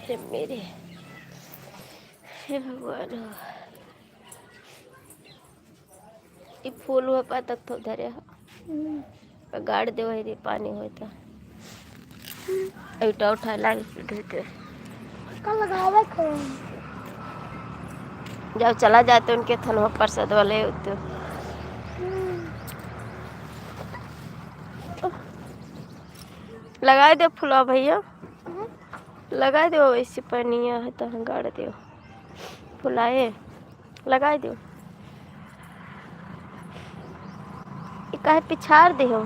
हे मेरे, हे भगवान। ये फूल हुआ पाता तो धरे गाड़ दे वही पानी होता उठा उठा लाल धोते जब चला जाते उनके थनवा प्रसाद वाले होते लगा दो फुलवा भैया, लगा दो ऐसे पनिया है तो गाड़ दो फुलाए लगा दो। काहे पिछाड़ दे हो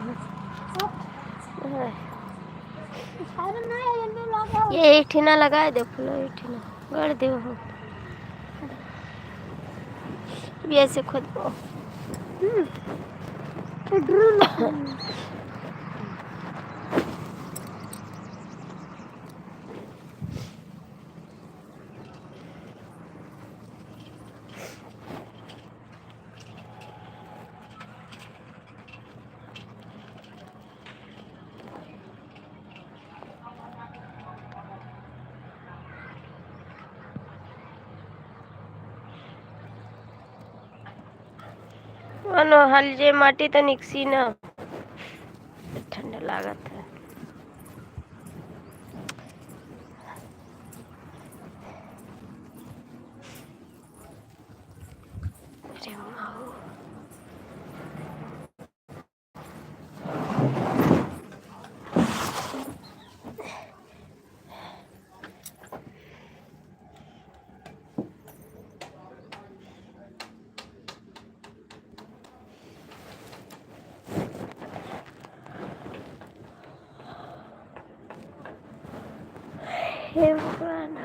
ये इठिना लगा दो फुला इठिना गाड़ दो हो भी ऐसे खुद मानो हल जे माटी तो निकसी ना ठंडा लागत है। अरे माऊ हे भगवान।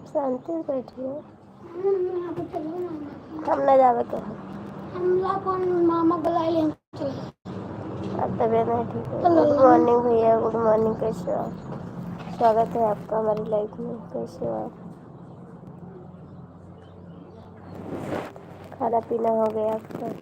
शांति से बैठिए हम न जावे तो मामा बुलाए तबीयत नहीं ठीक है। गुड मॉर्निंग भैया, गुड मॉर्निंग। कैसे हो आप? स्वागत है आपका हमारी लाइफ में। कैसे हो आप? खाना पीना हो गया आपका?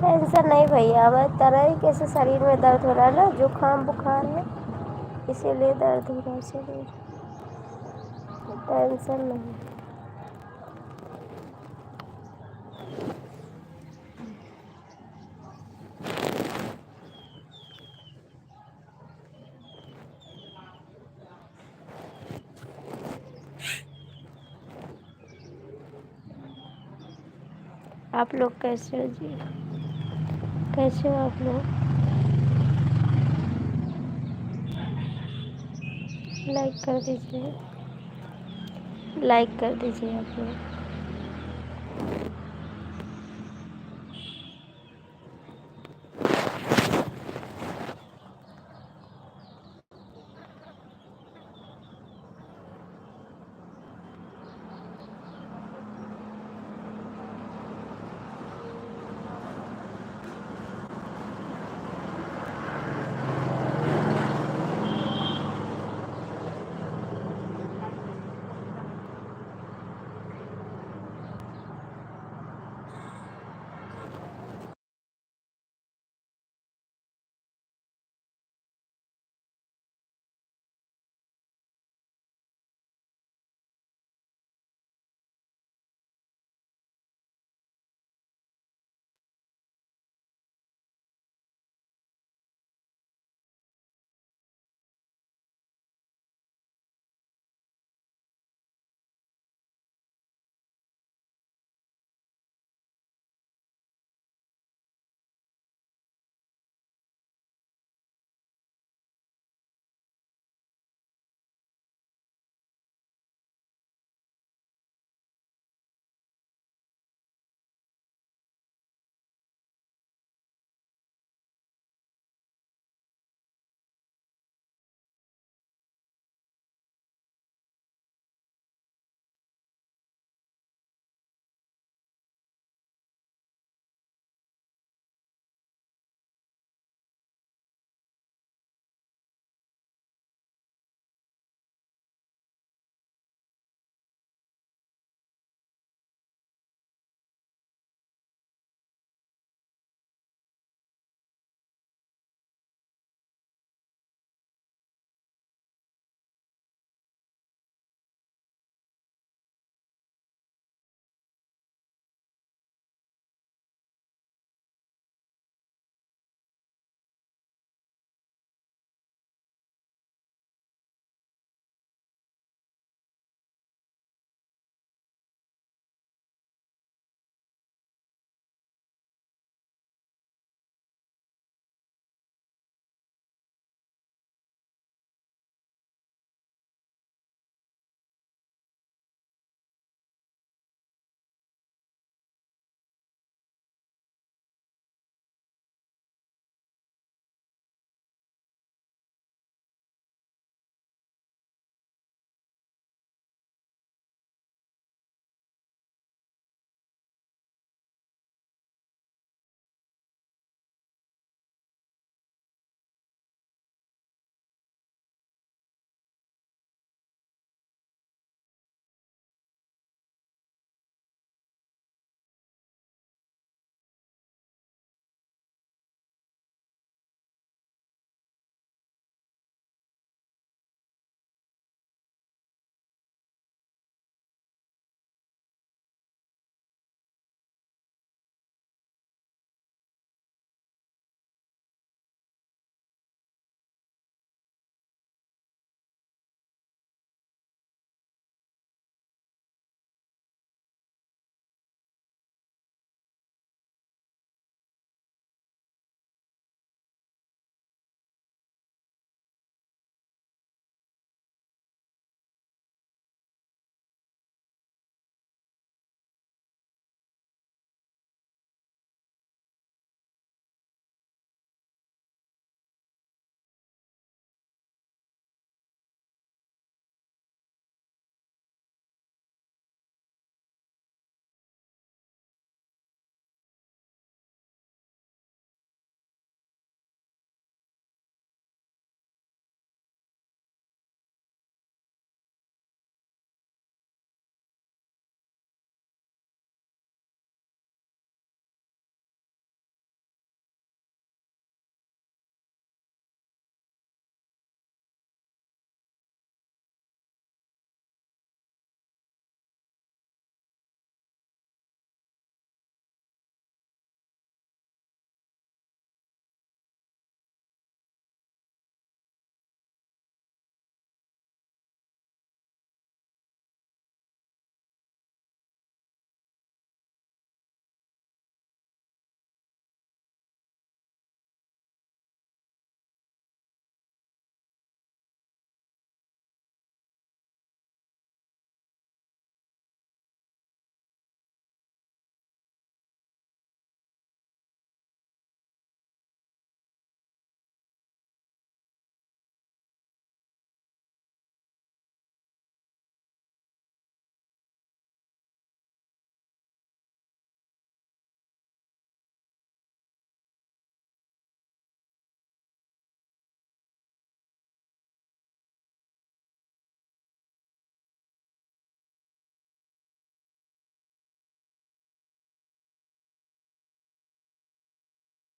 टेंशन नहीं भैया, हमारे तरह कैसे शरीर में दर्द हो रहा है ना, जुकाम बुखार है इसीलिए दर्द हो रहा है शरीर। टेंशन नहीं। आप लोग कैसे हो जी? कैसे हो आप लोग? लाइक कर दीजिए, लाइक कर दीजिए आप लोग।